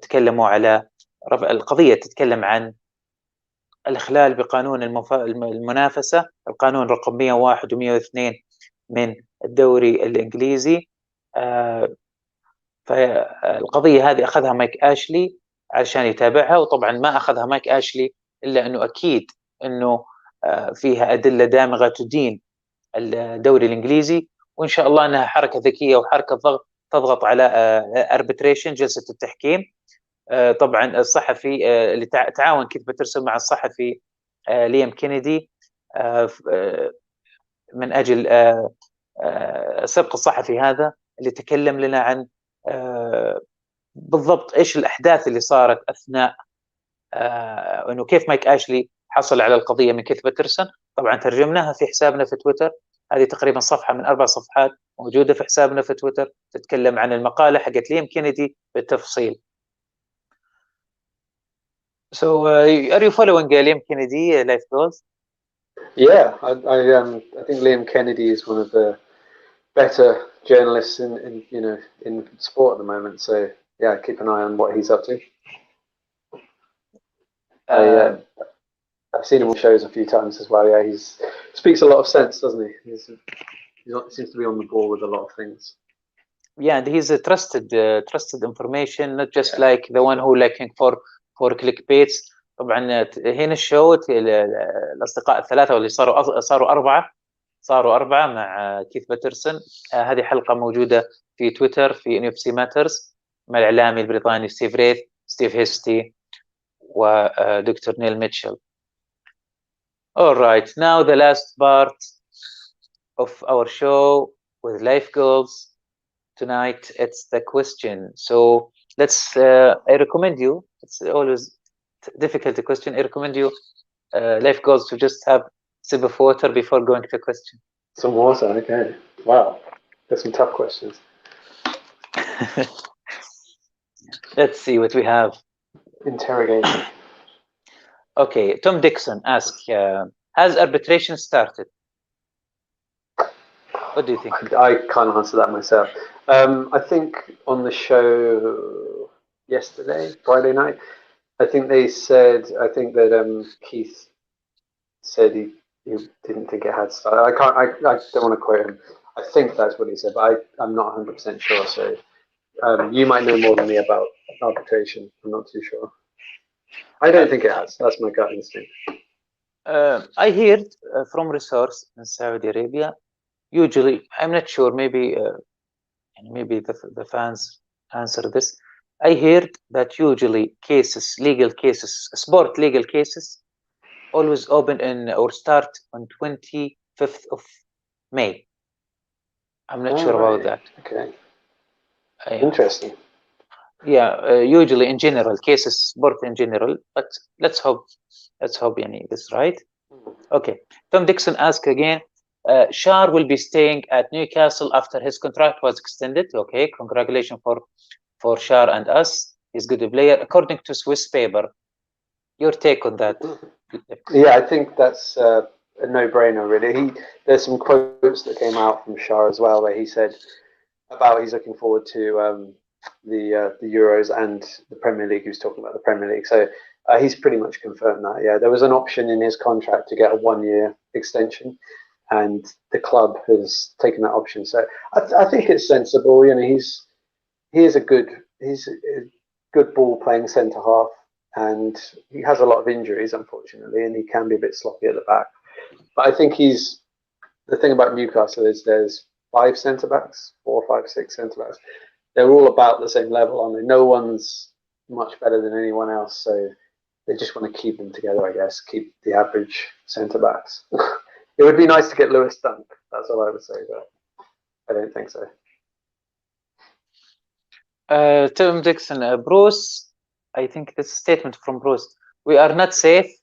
A: تكلموا على القضية تتكلم عن الإخلال بقانون المنافسة، القانون رقم 101 و102 من الدوري الإنجليزي. فالقضية هذه أخذها مايك آشلي علشان يتابعها، وطبعا ما أخذها مايك آشلي إلا أنه أكيد أنه فيها أدلة دامغة تدين الدوري الإنجليزي، وإن شاء الله أنها حركة ذكية وحركة تضغط على arbitration، جلسة التحكيم. طبعا الصحفي اللي تعاون كيث باترسون مع الصحفي ليام كينيدي من أجل سبق الصحفي هذا اللي تكلم لنا عن بالضبط إيش الأحداث اللي صارت أثناء أنه كيف مايك آشلي حصل على القضية من كيث باترسون. طبعا ترجمناها في حسابنا في تويتر، هذه تقريبا صفحة من 4 صفحات موجودة في حسابنا في تويتر، تتكلم عن المقالة حقت ليام كينيدي بالتفصيل. So are you following Liam Kennedy, Life Goals?
B: Yeah, I think Liam Kennedy is one of the better journalists in sport at the moment. So yeah, keep an eye on what he's up to. I've seen him on shows a few times as well. Yeah, he speaks a lot of sense, doesn't he? He seems to be on the ball with a lot of things.
A: Yeah, and he's a trusted information, not just like the one who looking for clickbaits. طبعا هنا الشو الأصدقاء الثلاثة واللي صاروا أربعة مع كيث باترسون. هذه حلقة موجودة في تويتر في NFC Matters مع الإعلامي البريطاني ستيف هيستي ودكتور نيل ميتشل. All right, now the last part of our show with Life Goals. Tonight it's the question. So let's I recommend you, it's always difficult question, I recommend you Life Goals to just have a sip of water before going to the question.
B: Some water, okay. Wow, there's some tough questions.
A: Let's see what we have.
B: Interrogation.
A: Okay, Tom Dixon asks, has arbitration started? What do you think?
B: I can't answer that myself. I think on the show yesterday, Friday night, I think that Keith said he didn't think it had started. I don't want to quote him. I think that's what he said, but I'm not 100% sure. So you might know more than me about arbitration. I'm not too sure. I don't think it has. That's my gut instinct.
A: I heard from resource in Saudi Arabia. Usually, I'm not sure. Maybe the fans answer this. I heard that usually legal cases, sport legal cases, always open or start on 25th of May. I'm not sure about that.
B: Okay. Interesting.
A: Yeah, usually in general cases, sport in general, but let's hope this right. Okay. Tom Dixon asks again. Shah will be staying at Newcastle after his contract was extended. Okay, congratulations for Shah and us. He's a good player, according to Swiss paper. Your take on that?
B: Yeah, I think that's a no-brainer, really. There's some quotes that came out from Shah as well, where he said about he's looking forward to the Euros and the Premier League. He was talking about the Premier League, so he's pretty much confirmed that. Yeah, there was an option in his contract to get a 1-year extension, and the club has taken that option. So I think it's sensible. You know, he's a good ball playing centre half, and he has a lot of injuries, unfortunately, and he can be a bit sloppy at the back. But I think the thing about Newcastle is there's 5 centre backs, 4, 5, 6 centre backs. They're all about the same level, aren't they? No one's much better than anyone else, so they just want to keep them together, I guess. Keep the average centre backs. It would be nice to get Lewis Dunk. That's all I would say, but I don't think so.
A: Tom Dixon, Bruce, I think this statement from Bruce. We are not safe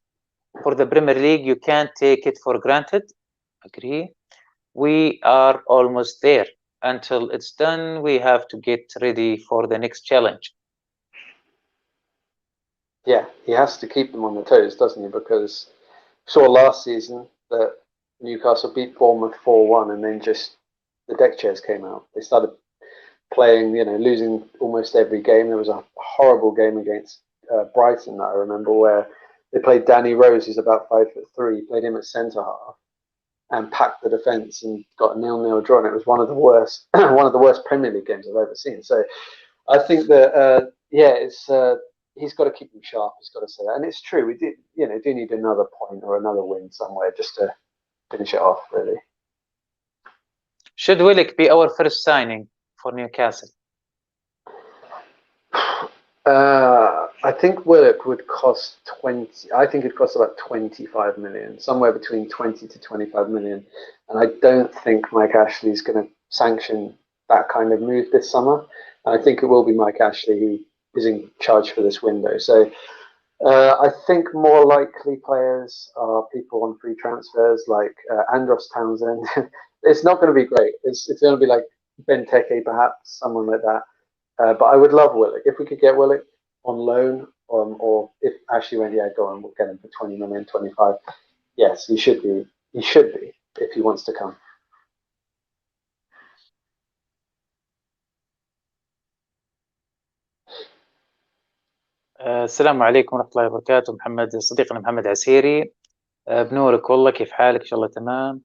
A: for the Premier League. You can't take it for granted. Agree. we are almost there. Until it's done, we have to get ready for the next challenge.
B: Yeah, he has to keep them on their toes, doesn't he? Because we saw last season that Newcastle beat Bournemouth 4-1, and then just the deck chairs came out. They started playing, losing almost every game. There was a horrible game against Brighton that I remember, where they played Danny Rose, who's about 5'3", played him at centre half, and packed the defence and got a 0-0 draw. And it was one of the worst, Premier League games I've ever seen. So I think that he's got to keep them sharp. He's got to say that, and it's true. We do need another point or another win somewhere just to finish it off. Really.
A: Should Willock be our first signing for Newcastle?
B: I think Willock would cost 20. I think it'd cost about 25 million, somewhere between 20 to 25 million. And I don't think Mike Ashley's going to sanction that kind of move this summer. And I think it will be Mike Ashley who is in charge for this window. So I think more likely players are people on free transfers like Andros Townsend. It's not going to be great. It's going to be like Benteke, perhaps, someone like that. But I would love Willock. If we could get Willock on loan, or if Ashley went, yeah, go on, we'll get him for 20 million, 25. Yes, he should be. He should be if he wants to come.
A: السلام عليكم ورحمة الله وبركاته. محمد صديقنا محمد عسيري، بنورك والله، كيف حالك؟ إن شاء الله تمام.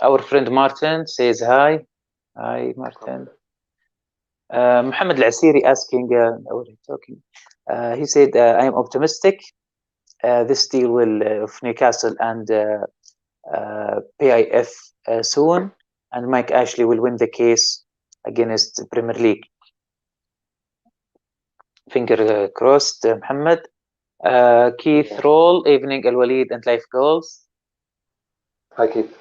A: Our friend Martin says hi. Hi Martin. Muhammad Al-Asiri asking, he said, I am optimistic this deal will of Newcastle and PIF soon, and Mike Ashley will win the case against the Premier League. Finger crossed, Muhammad. Keith Roll, evening Alwaleed and Life Goals.
B: Hi Keith.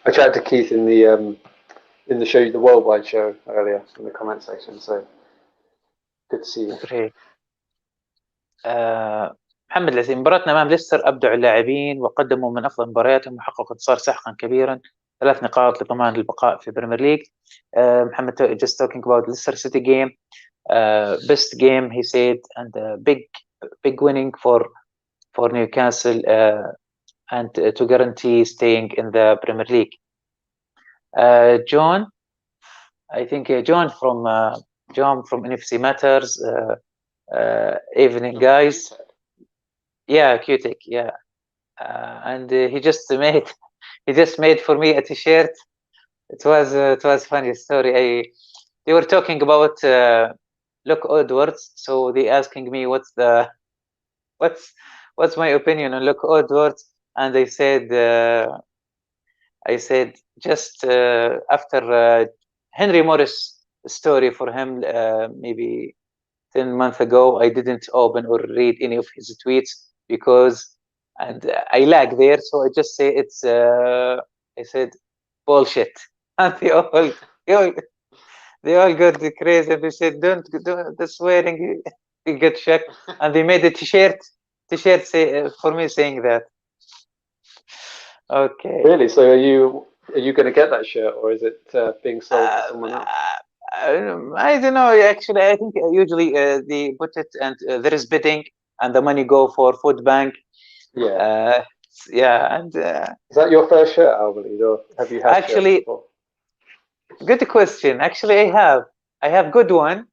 B: I chatted to Keith in the show, the Worldwide show earlier in the comment section. So good to see you.
A: Great. محمد العسيري، مباراتنا امام ليستر ابدعوا اللاعبين وقدموا من افضل مبارياتهم وحققوا انتصار ساحقا كبيرا، 3 نقاط لضمان البقاء في بريمير ليج. محمد just talking about Leicester City game, best game he said, and big winning for Newcastle and to guarantee staying in the Premier League. John, I think John from NFC Matters. Evening guys. Yeah, Q-Tech, yeah. And he just made for me a t-shirt. It was funny story. They were talking about Luke Edwards, so they asking me what's my opinion on Luke Edwards, and I said just after Henry Morris story for him maybe 10 months ago, I didn't open or read any of his tweets because I lag there, so I just say it's I said bullshit, and they all got crazy. They said don't the swearing, you get shocked, and they made a t-shirt say for me saying that. Okay.
B: Really? So are you going to get that shirt, or is it being sold to someone else?
A: I don't know. Actually, I think usually they put it and there is bidding, and the money go for food bank.
B: Yeah.
A: Yeah. And
B: is that your first shirt, Alwaleed, or have you had
A: actually?
B: Before?
A: Good question. Actually, I have good one,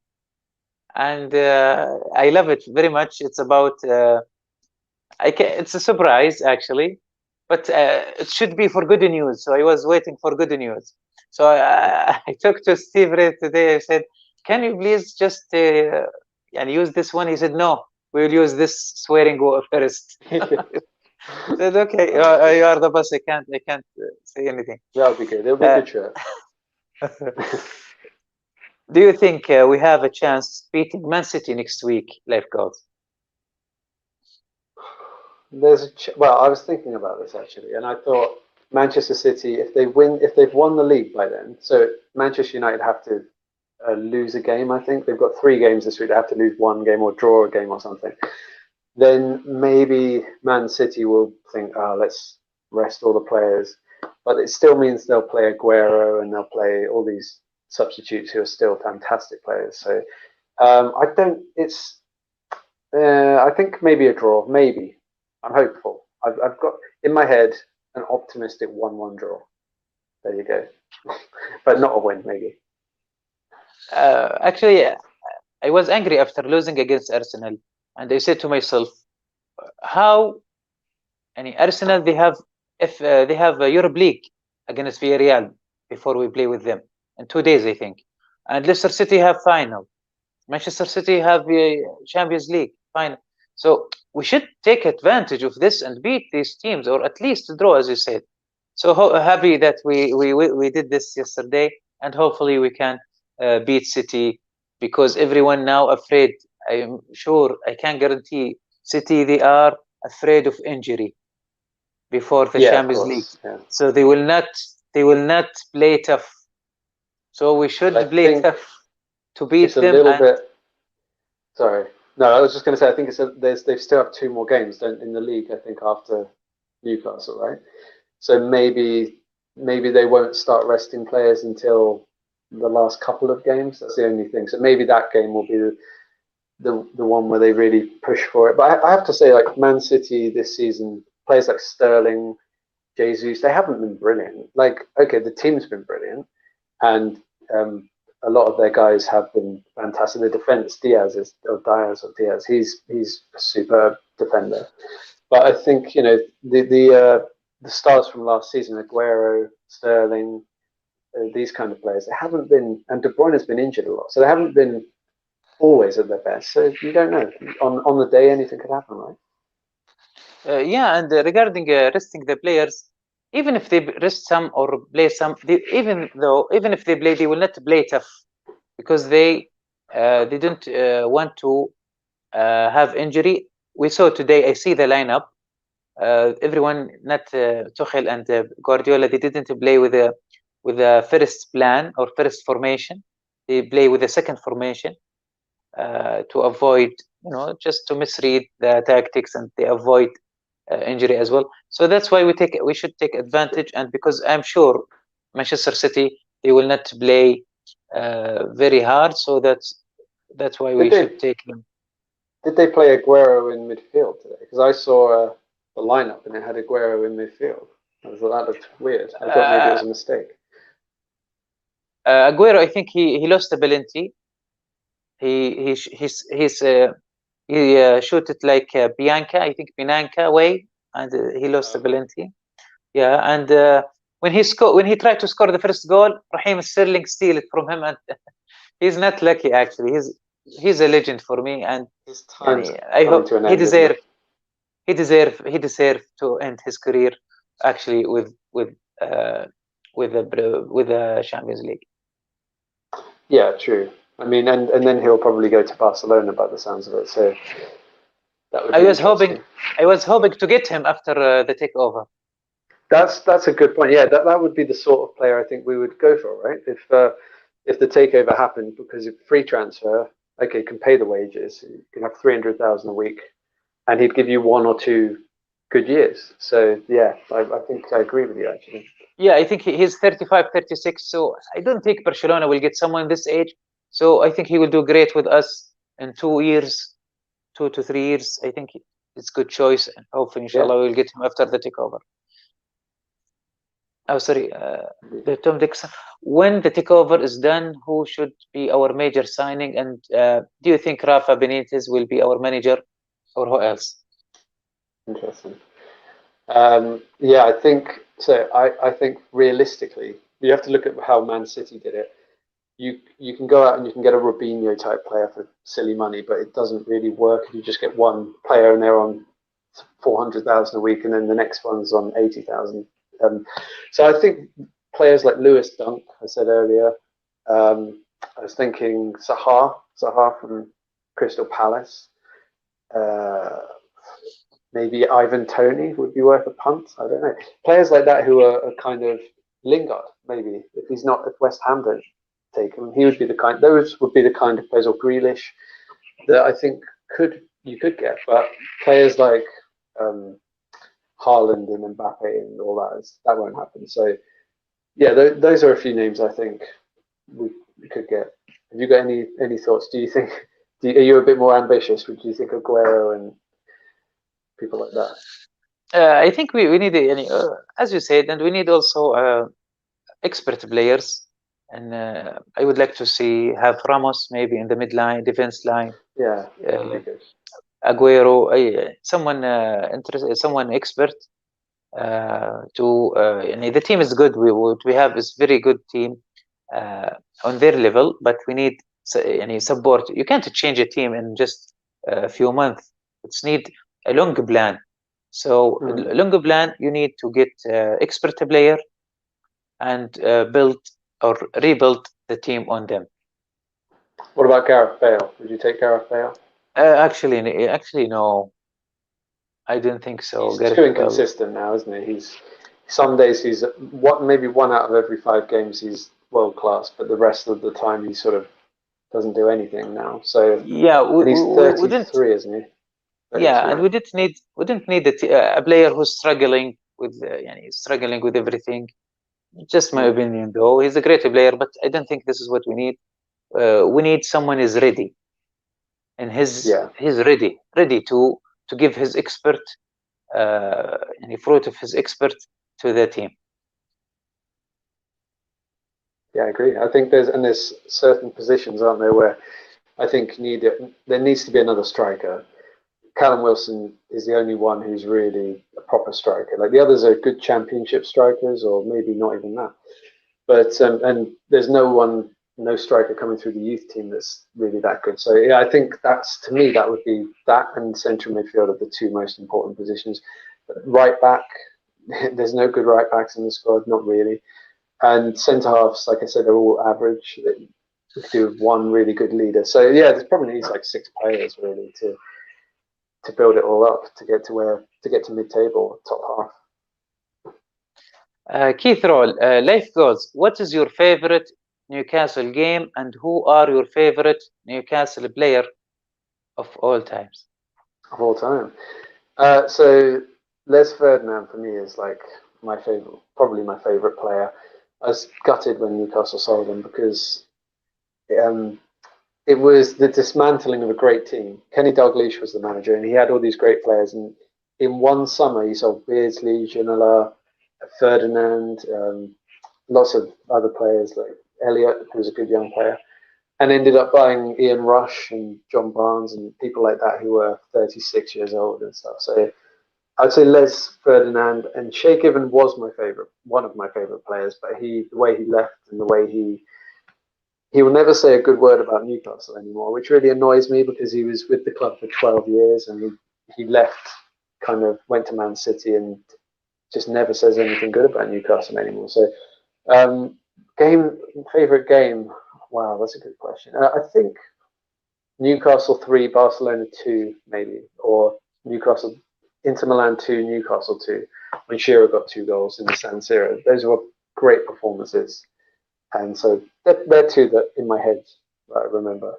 A: and I love it very much. It's about it's a surprise actually, but it should be for good news. So I was waiting for good news. So I talked to Steve Ray today. I said, "Can you please just and use this one?" He said, "No, we'll use this swearing first." I said, "Okay, you are the boss. I can't say anything."
B: That'll be good. It'll be a good shirt.
A: Do you think we have a chance beating Man City next week, Life Goals?
B: Well, I was thinking about this actually, and I thought Manchester City, if they've won the league by then, so Manchester United have to lose a game. I think they've got 3 games this week. They have to lose 1 game or draw a game or something. Then maybe Man City will think, let's rest all the players. but it still means they'll play Aguero and they'll play all these substitutes who are still fantastic players. So I don't. It's. I think maybe a draw. Maybe. I'm hopeful. I've got in my head an optimistic 1-1 draw. There you go. But not a win, maybe.
A: Actually, I was angry after losing against Arsenal, and I said to myself, how? And Arsenal, they have a Europe League against Villarreal before we play with them in 2 days, I think. And Leicester City have final. Manchester City have the Champions League final. So we should take advantage of this and beat these teams, or at least draw, as you said. So happy that we did this yesterday, and hopefully we can beat City, because everyone now afraid. I'm sure, I can guarantee City, they are afraid of injury before the Champions League.
B: Yeah.
A: So they will not play tough. So we should play tough to beat
B: it's a
A: them.
B: Little bit. Sorry, no, I was just going to say. I think they still have 2 more games in the league. I think after Newcastle, right? So maybe they won't start resting players until the last couple of games. That's the only thing. So maybe that game will be the one where they really push for it. But I have to say, like Man City this season, players like Sterling, Jesus, they haven't been brilliant. Like, okay, the team's been brilliant, and a lot of their guys have been fantastic. The defense, Diaz, he's a superb defender. But I think the stars from last season, Aguero, Sterling, these kind of players, they haven't been, and De Bruyne has been injured a lot, so they haven't been always at their best. So you don't know. On the day, anything could happen, right?
A: Yeah, and regarding resting the players, even if they rest some or play some, even if they play, they will not play tough, because they don't want to have injury. We saw today, I see the lineup. Everyone, not Tuchel and Guardiola, they didn't play with a first plan or first formation. They play with a second formation to avoid, just to misread the tactics, and they avoid injury as well. So that's why we should take advantage, and because I'm sure Manchester City, they will not play very hard, so that's why we should take them.
B: Did they play Aguero in midfield today? Because I saw the lineup and it had Aguero in midfield. I thought that looked weird. I thought maybe it was a mistake.
A: Aguero, I think he lost the penalty. He shoot it like Bianca way, and he lost the penalty. Yeah, and when he tried to score the first goal, Raheem Sterling steal it from him, and he's not lucky actually. He's a legend for me, and I hope he deserve to end his career actually with the Champions League.
B: Yeah, true. I mean, and then he'll probably go to Barcelona by the sounds of it. So that would be I
A: was hoping to get him after the takeover.
B: That's a good point. Yeah, that would be the sort of player I think we would go for, right? If the takeover happened, because of free transfer, okay, you can pay the wages, you can have 300,000 a week, and he'd give you 1 or 2 good years. So yeah, I think I agree with you actually.
A: Yeah, I think he's 35, 36, so I don't think Barcelona will get someone this age. So I think he will do great with us in 2 years, 2 to 3 years. I think it's a good choice, and hopefully, inshallah, we'll get him after the takeover. Oh, sorry, Tom Dixon. When the takeover is done, who should be our major signing? And do you think Rafa Benitez will be our manager, or who else?
B: Interesting. Yeah, I think so. I think realistically, you have to look at how Man City did it. You can go out and you can get a Robinho type player for silly money, but it doesn't really work if you just get one player and they're on 400,000 a week, and then the next one's on 80,000. So I think players like Lewis Dunk, I said earlier. I was thinking Shah from Crystal Palace. Maybe Ivan Toney would be worth a punt. I don't know. Players like that who are kind of Lingard, maybe, if he's not, if West Ham don't take him, he would be the kind. Those would be the kind of players, or Grealish, that I think you could get. But players like Haaland and Mbappe and all that won't happen. So yeah, those are a few names I think we could get. Have you got any thoughts? Do you think? Are you a bit more ambitious? Would you think Aguero and people like that?
A: I think we need, as you said, and we need also expert players. And I would like to have Ramos maybe in the midline, defense line.
B: Yeah, that'd be good.
A: Aguero, someone expert. The team is good. What we have is very good team on their level, but we need support. You can't change a team in just a few months. It's need a long plan. So long plan, you need to get expert player and build or rebuild the team on them.
B: What about Gareth Bale? Would you take Gareth Bale?
A: Actually, no. I don't think so.
B: He's too inconsistent now, isn't he? Some days he's maybe 1 out of every 5 games he's world class, but the rest of the time he sort of doesn't do anything now. So
A: yeah,
B: he's 33, isn't he? 33.
A: Yeah, and we didn't need a player who's struggling with everything. Just my opinion, though. He's a great player, but I don't think this is what we need. We need someone is ready, and he's ready to give his expert, any fruit of his expert to the team.
B: Yeah, I agree. I think there's certain positions, aren't there, where I think there needs to be another striker. Callum Wilson is the only one who's really a proper striker. Like the others are good championship strikers, or maybe not even that. But and there's no striker coming through the youth team that's really that good. So yeah, I think to me that would be that and central midfield are the 2 most important positions. But right back, there's no good right backs in the squad, not really. And centre halves, like I said, they're all average. We could do with 1 really good leader. So yeah, there's probably needs like 6 players really to build it all up to get to mid-table, top
A: half. Keith Roll, Life Goals. What is your favorite Newcastle game, and who are your favorite Newcastle player of all times?
B: Of all time. So Les Ferdinand for me is like my favorite, probably my favorite player. I was gutted when Newcastle sold him because it was the dismantling of a great team. Kenny Dalglish was the manager, and he had all these great players. And in one summer, he sold Beardsley, Ginola, Ferdinand, lots of other players like Elliott, who was a good young player, and ended up buying Ian Rush and John Barnes and people like that who were 36 years old and stuff. So I'd say Les Ferdinand, and Shay Given was one of my favorite players, but the way he left and the way he will never say a good word about Newcastle anymore, which really annoys me because he was with the club for 12 years and he left, kind of went to Man City and just never says anything good about Newcastle anymore. So, favorite game? Wow, that's a good question. I think Newcastle 3, Barcelona 2, maybe, or Inter Milan 2, Newcastle 2, when Shearer got 2 goals in the San Siro. Those were great performances. And so they're 2 that in my head I remember.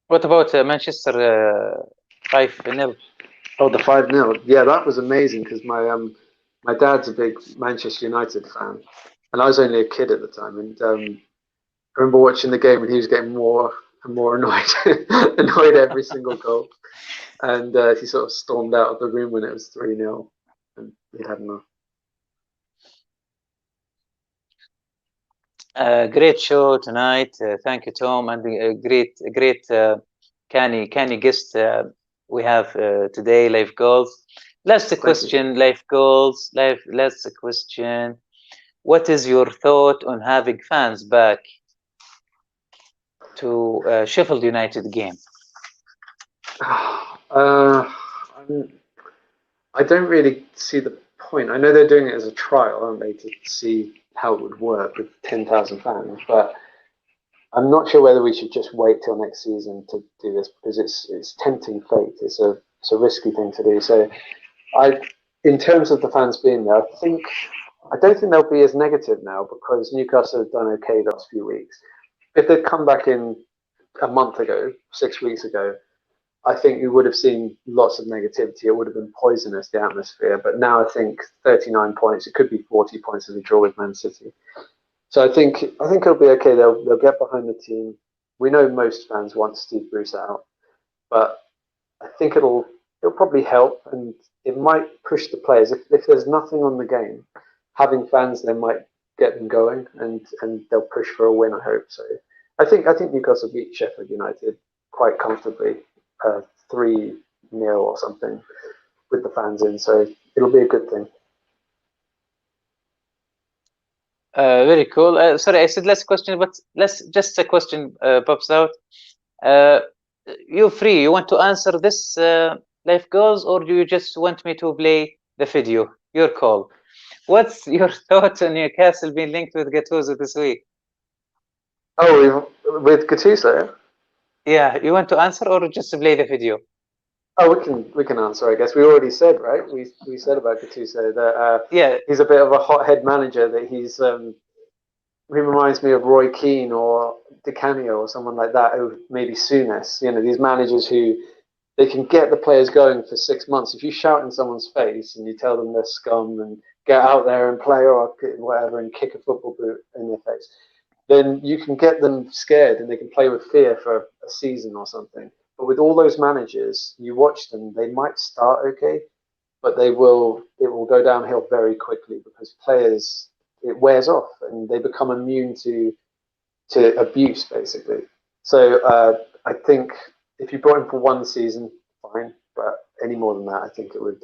A: What about Manchester 5-0?
B: Oh, the 5-0. Yeah, that was amazing because my dad's a big Manchester United fan, and I was only a kid at the time. And I remember watching the game, and he was getting more and more annoyed every single goal. And he sort of stormed out of the room when it was 3-0, and he had enough.
A: Great show tonight. Thank you, Tom, and a great canny guest we have today. Life Goals. Last question. Life Goals. Last question. What is your thought on having fans back to Sheffield United game?
B: I don't really see the point. I know they're doing it as a trial, aren't they, to see how it would work with 10,000 fans, but I'm not sure whether we should just wait till next season to do this because it's tempting fate. It's a risky thing to do. So in terms of the fans being there, I don't think they'll be as negative now because Newcastle have done okay the last few weeks. If they'd come back in a month ago, 6 weeks ago, I think you would have seen lots of negativity. It would have been poisonous, the atmosphere. But now I think 39 points, it could be 40 points of a draw with Man City. So I think it'll be okay. They'll get behind the team. We know most fans want Steve Bruce out, but I think it'll probably help, and it might push the players. If there's nothing on the game, having fans then might get them going, and they'll push for a win. I hope so. I think Newcastle beat Sheffield United quite comfortably, 3-0 or something, with the fans in. So it'll be a good thing.
A: Very cool. Sorry, I said last question, but just a question pops out. You're free. You want to answer this live goals, or do you just want me to play the video? Your call. What's your thoughts on Newcastle being linked with Gattuso this week?
B: Oh, with Gattuso?
A: Yeah, you want to answer or just play the video?
B: Oh, we can answer. I guess we already said, right? We said about Gattuso that
A: yeah,
B: he's a bit of a hothead manager. That he reminds me of Roy Keane or Di Canio or someone like that, or maybe Souness. You know, these managers who they can get the players going for 6 months. If you shout in someone's face and you tell them they're scum and get out there and play or whatever and kick a football boot in their face, then you can get them scared and they can play with fear for a season or something. But with all those managers, you watch them, they might start okay, but it will go downhill very quickly because players, it wears off and they become immune to abuse, basically. So I think if you brought him for one season, fine, but any more than that, I think it would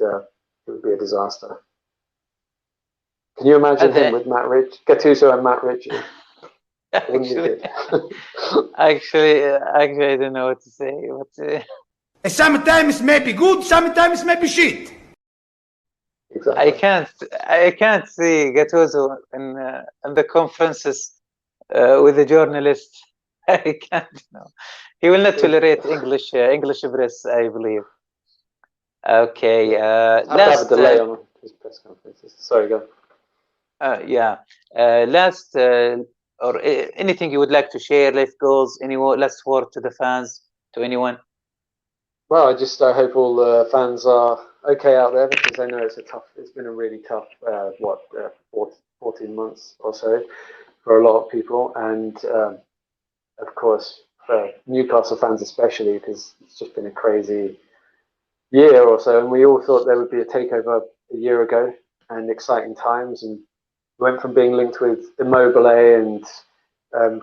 B: be a disaster. Can you imagine him with Gattuso and Matt Ritchie?
A: Actually, I don't know what to say.
C: Sometimes maybe good, sometimes maybe shit.
B: Exactly.
A: I can't see Gattuso in the conferences with the journalists. I can't. No, he will not tolerate English press, I believe. Okay.
B: Last have a delay on his press conferences. Sorry, go.
A: Yeah. Last. Or anything you would like to share, life goals, any last word to the fans, to anyone?
B: Well, I hope all the fans are okay out there, because I know it's been a really tough, 14 months or so for a lot of people. And of course, for Newcastle fans especially, because it's just been a crazy year or so. And we all thought there would be a takeover a year ago and exciting times. And went from being linked with Immobile and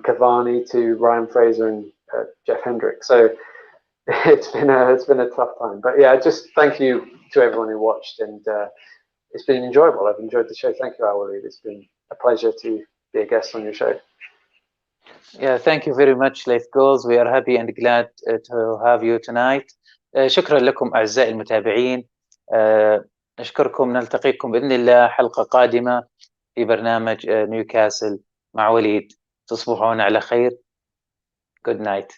B: Cavani to Ryan Fraser and Jeff Hendrick. So it's been a tough time. But yeah, just thank you to everyone who watched, and it's been enjoyable. I've enjoyed the show. Thank you, Alwaleed. It's been a pleasure to be a guest on your show.
A: Yeah, thank you very much, Life Goals. We are happy and glad to have you tonight. شكرا لكم أعزائي المتابعين. نشكركم، نلتقيكم بإذن الله حلقة قادمة في برنامج نيوكاسل مع وليد. تصبحون على خير. Good night.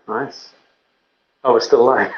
B: Nice. Oh, we're still live.